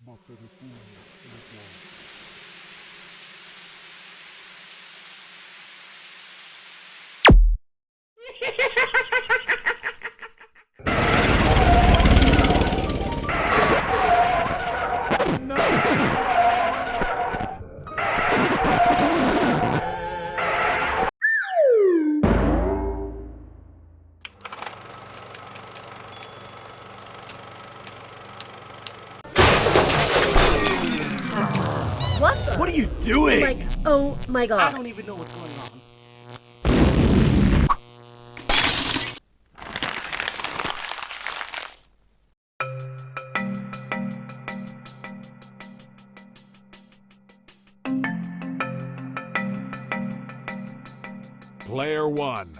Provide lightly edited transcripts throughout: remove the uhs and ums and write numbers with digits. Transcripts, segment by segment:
What the? What are you doing? Like, oh my I god. don't even know what's going on. Player one.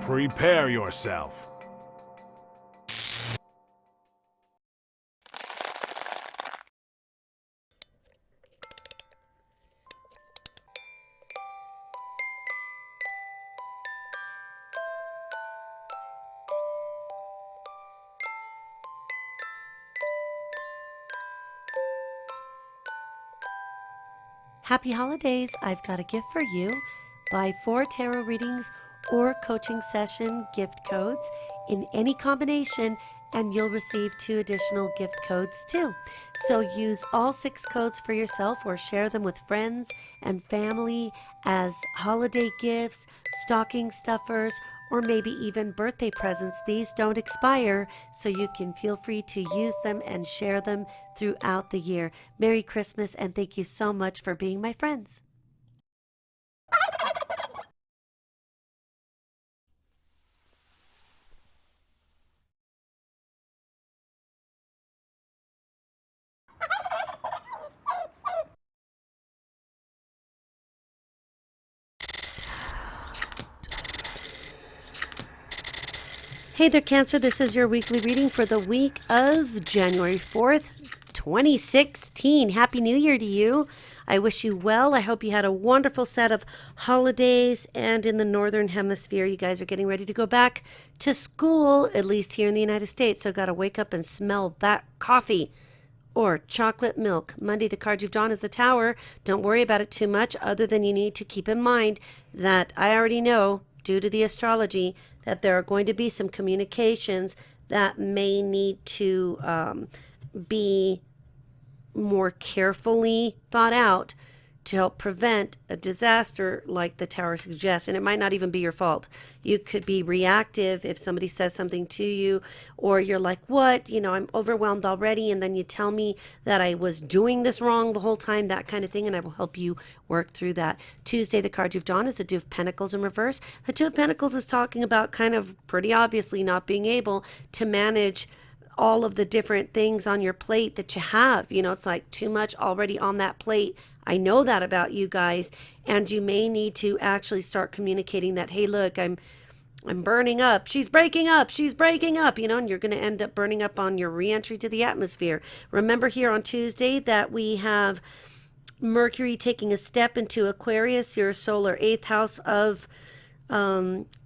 Prepare yourself. Happy holidays. I've got a gift for you. Buy 4 tarot readings or coaching session gift codes in any combination and you'll receive 2 additional gift codes too. So use all 6 codes for yourself or share them with friends and family as holiday gifts, stocking stuffers, or maybe even birthday presents. These don't expire, so you can feel free to use them and share them throughout the year. Merry Christmas, and thank you so much for being my friends. Hey there, Cancer. This is your weekly reading for the week of January 4th, 2016. Happy New Year to you. I wish you well. I hope you had a wonderful set of holidays. And in the Northern Hemisphere, you guys are getting ready to go back to school, at least here in the United States. So got to wake up and smell that coffee or chocolate milk. Monday, the card you've drawn is the Tower. Don't worry about it too much, other than you need to keep in mind that I already know, due to the astrology, that there are going to be some communications that may need to be more carefully thought out to help prevent a disaster like the Tower suggests. And it might not even be your fault. You could be reactive if somebody says something to you, or you're like, what? You know, I'm overwhelmed already. And then you tell me that I was doing this wrong the whole time, that kind of thing. And I will help you work through that. Tuesday, the card you've drawn is the Two of Pentacles in reverse. The Two of Pentacles is talking about kind of pretty obviously not being able to manage all of the different things on your plate that you have. You know, it's like too much already on that plate. I know that about you guys, and you may need to actually start communicating that, hey, look, I'm burning up. She's breaking up. She's breaking up, you know, and you're going to end up burning up on your reentry to the atmosphere. Remember here on Tuesday that we have Mercury taking a step into Aquarius, your solar 8th house of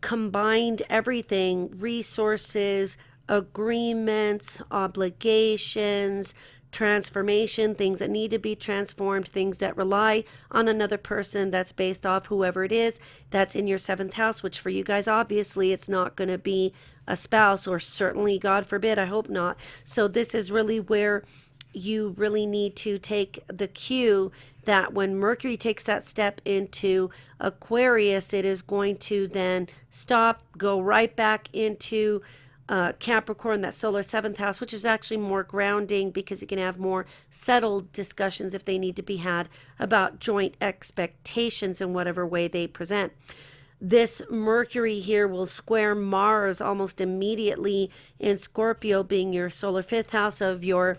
combined everything, resources, agreements, obligations, transformation, things that need to be transformed, things that rely on another person that's based off whoever it is that's in your 7th house, which for you guys, obviously, it's not going to be a spouse, or certainly, God forbid, I hope not. So this is really where you really need to take the cue that when Mercury takes that step into Aquarius, it is going to then stop, go right back into Capricorn, that solar 7th house, which is actually more grounding because you can have more settled discussions if they need to be had about joint expectations in whatever way they present. This Mercury here will square Mars almost immediately in Scorpio, being your solar 5th house of your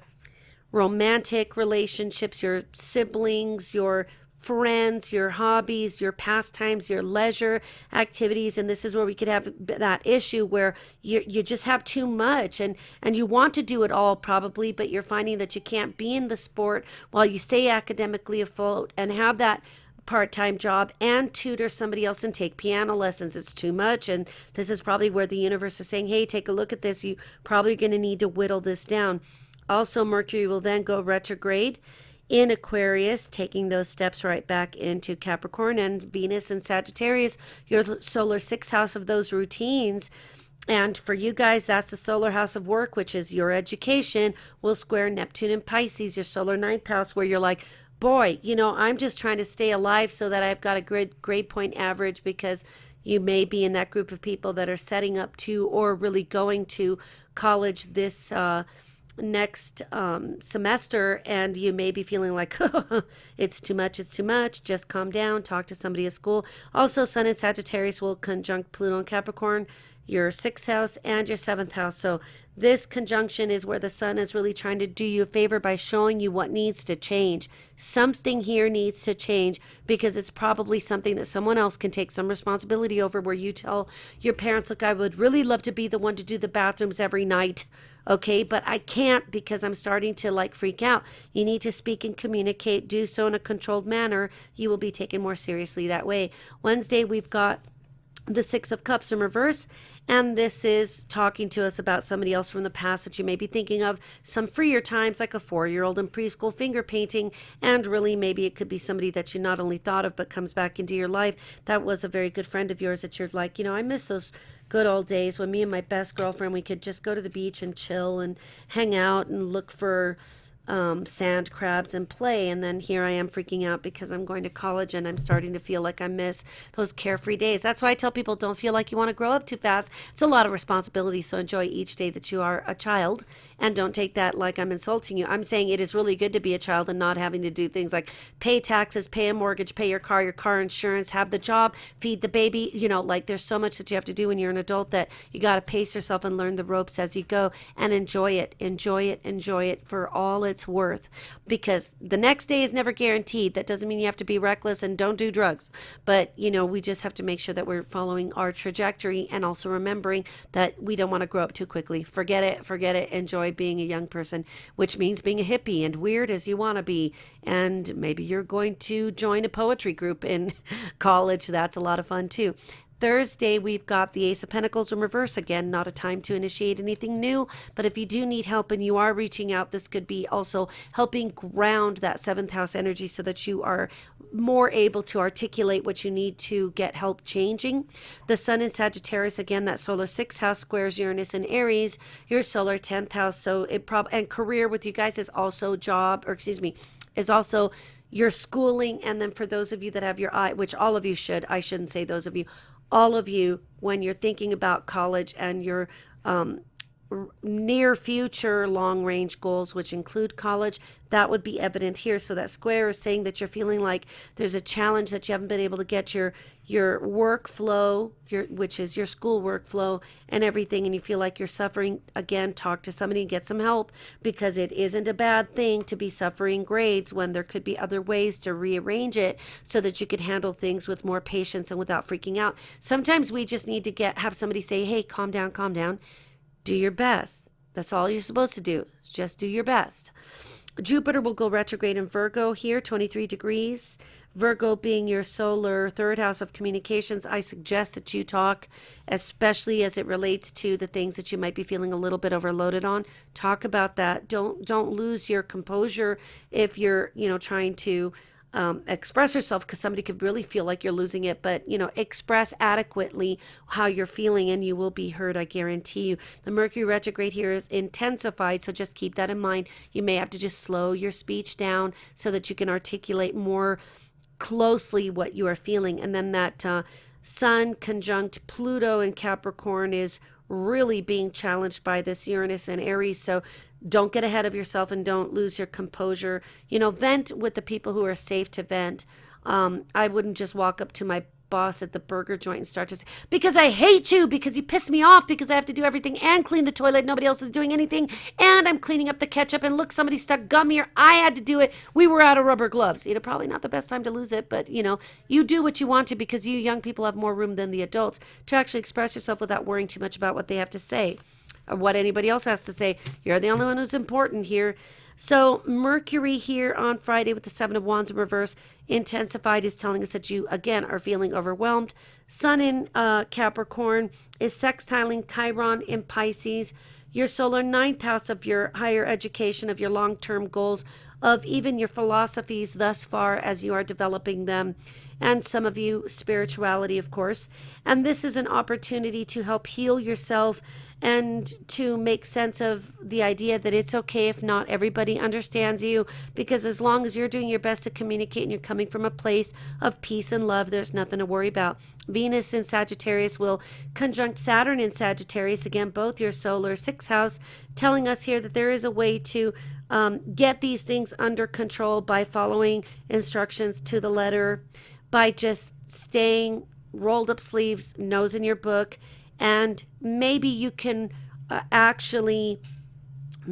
romantic relationships, your siblings, your friends, your hobbies, your pastimes, your leisure activities. And this is where we could have that issue where you just have too much, and you want to do it all probably, but you're finding that you can't be in the sport while you stay academically afloat and have that part-time job and tutor somebody else and take piano lessons. It's too much, and this is probably where the universe is saying, hey, take a look at this. You probably going to need to whittle this down. Also, Mercury will then go retrograde in Aquarius, taking those steps right back into Capricorn, and Venus and Sagittarius, your solar sixth house of those routines. And for you guys, that's the solar house of work, which is your education, will square Neptune and Pisces, your solar ninth house, where you're like, boy, I'm just trying to stay alive so that I've got a grade point average, because you may be in that group of people that are setting up to or really going to college this next semester, and you may be feeling like it's too much, just calm down, talk to somebody at school. Also, Sun in Sagittarius will conjunct Pluto and Capricorn, your sixth house and your seventh house. So this conjunction is where the sun is really trying to do you a favor by showing you what needs to change. Something here needs to change, because it's probably something that someone else can take some responsibility over, where you tell your parents, look, I would really love to be the one to do the bathrooms every night, okay, but I can't because I'm starting to freak out. You need to speak and communicate, do so in a controlled manner. You will be taken more seriously that way. Wednesday, we've got the Six of Cups in reverse, and this is talking to us about somebody else from the past that you may be thinking of. Some freer times, like a 4-year-old in preschool finger painting, and really maybe it could be somebody that you not only thought of but comes back into your life. That was a very good friend of yours that you're like, I miss those good old days when me and my best girlfriend, we could just go to the beach and chill and hang out and look for sand crabs and play. And then here I am freaking out because I'm going to college and I'm starting to feel like I miss those carefree days. That's why I tell people, don't feel like you want to grow up too fast. It's a lot of responsibility, so enjoy each day that you are a child, and don't take that like I'm insulting you. I'm saying it is really good to be a child and not having to do things like pay taxes, pay a mortgage, pay your car insurance, have the job, feed the baby. There's so much that you have to do when you're an adult that you got to pace yourself and learn the ropes as you go, and enjoy it for all it's worth, because the next day is never guaranteed. That doesn't mean you have to be reckless and don't do drugs, but we just have to make sure that we're following our trajectory, and also remembering that we don't want to grow up too quickly. Forget it. Enjoy being a young person, which means being a hippie and weird as you want to be. And maybe you're going to join a poetry group in college. That's a lot of fun too. Thursday, we've got the Ace of Pentacles in reverse. Again, not a time to initiate anything new, but if you do need help and you are reaching out, this could be also helping ground that seventh house energy so that you are more able to articulate what you need to get help changing. The Sun in Sagittarius, again, that solar sixth house squares Uranus in Aries, your solar 10th house. So and career with you guys is also is also your schooling. And then for those of you that have your eye, which all of you should, I shouldn't say those of you, all of you, when you're thinking about college and your near future long range goals, which include college, that would be evident here. So that square is saying that you're feeling like there's a challenge, that you haven't been able to get your workflow, which is your school workflow and everything, and you feel like you're suffering. Again, talk to somebody and get some help, because it isn't a bad thing to be suffering grades when there could be other ways to rearrange it so that you could handle things with more patience and without freaking out. Sometimes we just need to have somebody say, hey, calm down, do your best. That's all you're supposed to do. Just do your best. Jupiter will go retrograde in Virgo here, 23 degrees. Virgo being your solar third house of communications. I suggest that you talk, especially as it relates to the things that you might be feeling a little bit overloaded on. Talk about that. Don't lose your composure if you're, trying to express yourself, because somebody could really feel like you're losing it, but express adequately how you're feeling and you will be heard, I guarantee you. The Mercury retrograde here is intensified, so just keep that in mind. You may have to just slow your speech down so that you can articulate more closely what you are feeling. And then that Sun conjunct Pluto in Capricorn is really being challenged by this Uranus and Aries. So don't get ahead of yourself and don't lose your composure. Vent with the people who are safe to vent. I wouldn't just walk up to my boss at the burger joint and start to say, because I hate you, because you piss me off, because I have to do everything and clean the toilet, nobody else is doing anything, and I'm cleaning up the ketchup, and look, somebody stuck gum here, I had to do it, we were out of rubber gloves. Probably not the best time to lose it, but you do what you want to, because you young people have more room than the adults to actually express yourself without worrying too much about what they have to say or what anybody else has to say. You're the only one who's important here. So Mercury here on Friday with the Seven of Wands in reverse intensified is telling us that you again are feeling overwhelmed. Sun in Capricorn is sextiling Chiron in Pisces. Your solar ninth house of your higher education, of your long-term goals, of even your philosophies thus far as you are developing them, and some of you spirituality, of course. And this is an opportunity to help heal yourself and to make sense of the idea that it's okay if not everybody understands you, because as long as you're doing your best to communicate and you're coming from a place of peace and love, there's nothing to worry about. Venus in Sagittarius will conjunct Saturn in Sagittarius, again, both your solar sixth house, telling us here that there is a way to get these things under control by following instructions to the letter, by just staying rolled up sleeves, nose in your book, and maybe you can actually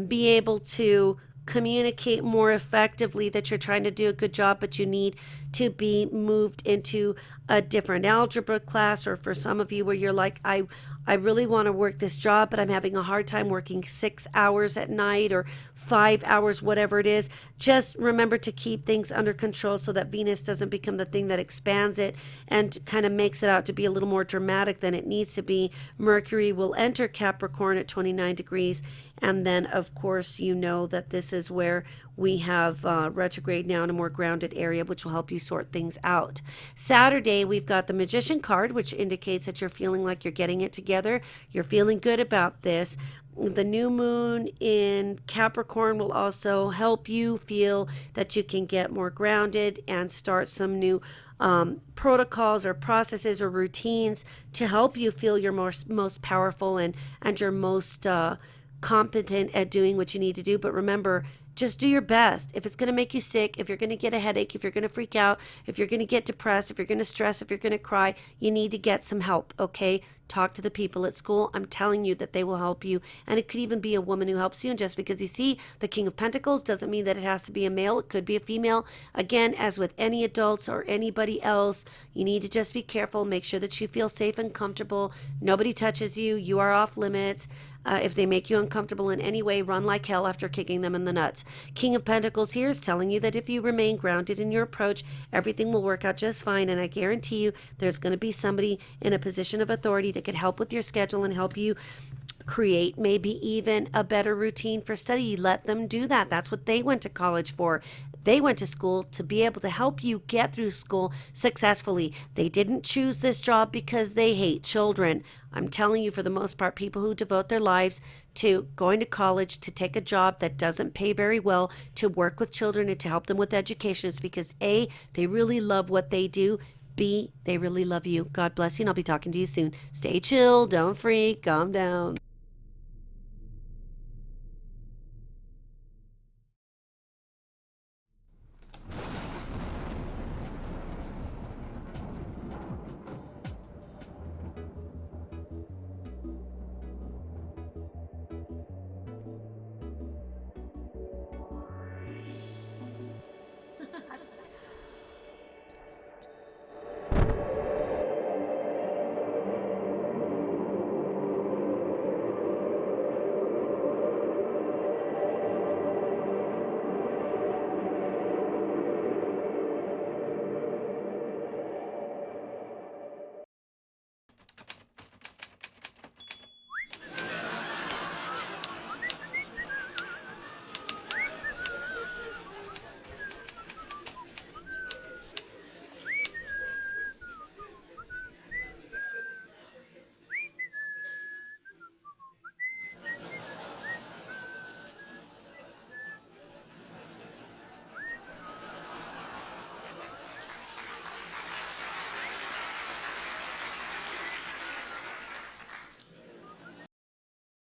be able to communicate more effectively that you're trying to do a good job, but you need to be moved into a different algebra class, or for some of you where you're like, I really want to work this job, but I'm having a hard time working 6 hours at night or 5 hours, whatever it is. Just remember to keep things under control so that Venus doesn't become the thing that expands it and kind of makes it out to be a little more dramatic than it needs to be. Mercury will enter Capricorn at 29 degrees. And then, of course, you know that this is where we have retrograde now in a more grounded area, which will help you sort things out. Saturday, we've got the Magician card, which indicates that you're feeling like you're getting it together. You're feeling good about this. The new moon in Capricorn will also help you feel that you can get more grounded and start some new protocols or processes or routines to help you feel your most powerful and your most competent at doing what you need to do. But remember, just do your best. If it's going to make you sick, if you're going to get a headache, if you're going to freak out, if you're going to get depressed, if you're going to stress, if you're going to cry, you need to get some help, okay? Talk to the people at school. I'm telling you that they will help you. And it could even be a woman who helps you. And just because you see the King of Pentacles doesn't mean that it has to be a male. It could be a female. Again, as with any adults or anybody else, you need to just be careful. Make sure that you feel safe and comfortable. Nobody touches you. You are off limits. If they make you uncomfortable in any way, run like hell after kicking them in the nuts. King of Pentacles here is telling you that if you remain grounded in your approach, everything will work out just fine. And I guarantee you there's going to be somebody in a position of authority that could help with your schedule and help you create maybe even a better routine for study. Let them do that. That's what they went to college for. They went to school to be able to help you get through school successfully. They didn't choose this job because they hate children. I'm telling you, for the most part, people who devote their lives to going to college to take a job that doesn't pay very well, to work with children and to help them with education, is because A, they really love what they do. B, they really love you. God bless you, and I'll be talking to you soon. Stay chill, don't freak, calm down.